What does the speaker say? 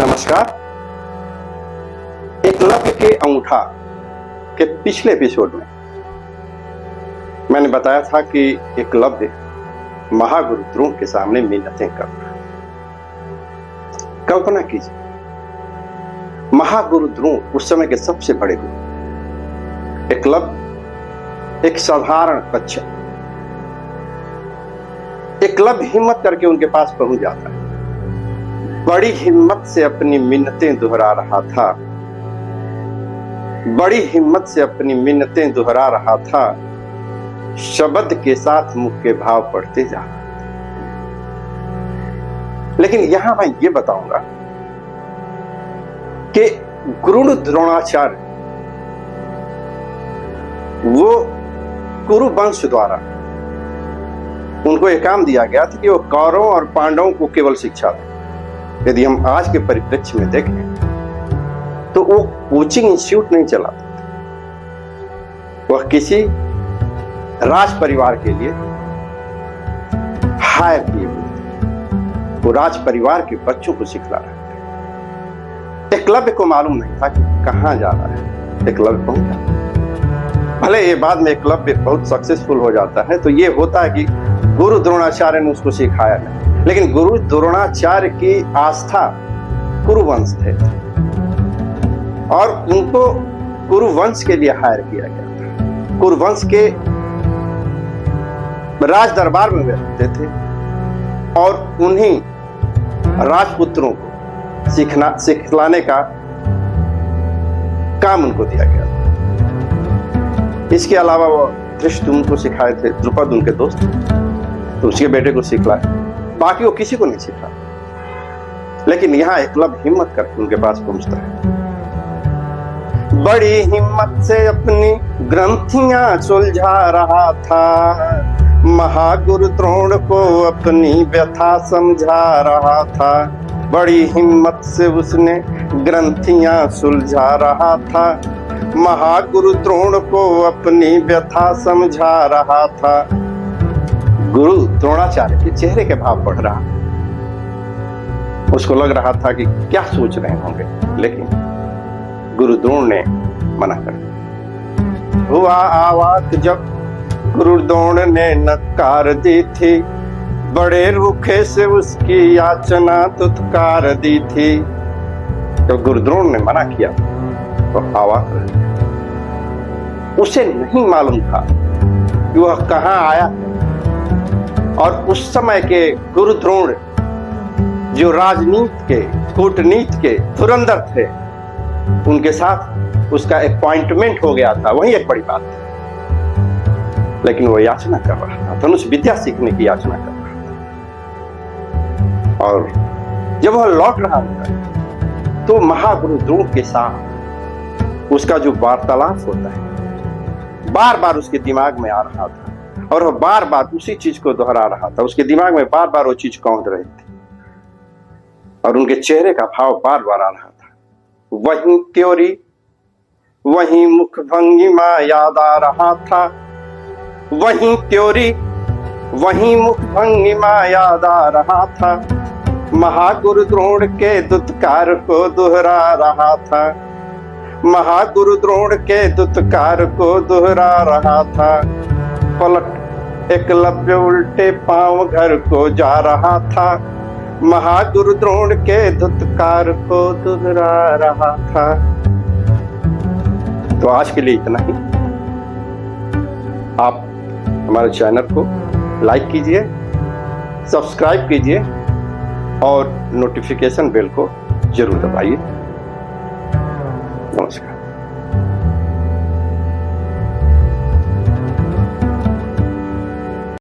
नमस्कार। एकलव्य के अंगूठा के पिछले एपिसोड में मैंने बताया था कि एकलव्य महागुरु द्रोण के सामने मिन्नतें कर रहा है। कल्पना कीजिए, महागुरु द्रोण उस समय के सबसे बड़े गुरु, एकलव्य एक साधारण बच्चा। एकलव्य हिम्मत करके उनके पास पहुंच जाता है, बड़ी हिम्मत से अपनी मिन्नतें दोहरा रहा था, बड़ी हिम्मत से अपनी मिन्नतें दोहरा रहा था, शब्द के साथ मुख के भाव पढ़ते जा रहा था। लेकिन यहां मैं ये बताऊंगा कि गुरु द्रोणाचार्य वो कुरु वंश द्वारा उनको एक काम दिया गया था कि वो कौरवों और पांडवों को केवल शिक्षा दें। यदि हम आज के परिप्रेक्ष्य में देखें तो वो कोचिंग इंस्टीट्यूट नहीं चलाते थे, वह किसी राज परिवार के लिए हायर किए हुए थे। वो राज परिवार के बच्चों को सिखला रहे थे। एकलव्य को मालूम नहीं था कि कहां जा रहा है। एकलव्य पहुंचा, भले ये बाद में एकलव्य बहुत सक्सेसफुल हो जाता है, तो ये होता है कि गुरु द्रोणाचार्य ने उसको सिखाया नहीं, लेकिन गुरु द्रोणाचार्य की आस्था कुरुवंश थे और उनको कुरुवंश के लिए हायर किया गया था। कुरुवंश के राज दरबार में रहते थे और उन्हीं राजपुत्रों को सिखलाने का काम उनको दिया गया था। इसके अलावा वो धृष्ट उनको सिखाए थे, द्रुपद उनके दोस्त, तो उसके बेटे को सिखलाए, बाकी वो किसी को नहीं सिखा। लेकिन यहां एकलव्य हिम्मत करके उनके पास पहुंचता है, बड़ी हिम्मत से अपनी ग्रंथियां सुलझा रहा था, महागुरु द्रोण को अपनी व्यथा समझा रहा था। बड़ी हिम्मत से उसने ग्रंथियां सुलझा रहा था, महागुरु द्रोण को अपनी व्यथा समझा रहा था। गुरु द्रोणाचार्य के चेहरे के भाव पढ़ रहा, उसको लग रहा था कि क्या सोच रहे होंगे, लेकिन गुरु द्रोण ने मना कर दिया। हुआ आवाज जब गुरु द्रोण ने नकार दी थी, बड़े रुखे से उसकी याचना तुत्कार दी थी। जब गुरु द्रोण ने मना किया तो आवाज रह गया। उसे नहीं मालूम था कि वह कहां आया और उस समय के गुरु द्रोण जो राजनीति के, कूटनीति के धुरंधर थे, उनके साथ उसका अपॉइंटमेंट हो गया था, वही एक बड़ी बात थी। लेकिन वो याचना कर रहा था, धनुष विद्या सीखने की याचना कर रहा था। और जब वह लौट रहा था तो महागुरु द्रोण के साथ उसका जो वार्तालाप होता है बार बार उसके दिमाग में आ रहा था और वह बार बार उसी चीज को दोहरा रहा था। उसके दिमाग में बार बार वो चीज कौंध रही थी और उनके चेहरे का भाव बार बार आ रहा था। वही त्योरी, वही मुख भंगिमा याद आ रहा था, वही त्योरी, वही मुख भंगिमा याद आ रहा था, महागुरु द्रोण के दुत्कार को दोहरा रहा था, महागुरु द्रोण के दुत्कार को दोहरा रहा था। पलट एकलव्य उल्टे पांव घर को जा रहा था, महागुरु द्रोण के दुत्कार को दोहरा रहा था। तो आज के लिए इतना ही। आप हमारे चैनल को लाइक कीजिए, सब्सक्राइब कीजिए और नोटिफिकेशन बेल को जरूर दबाइए। नमस्कार।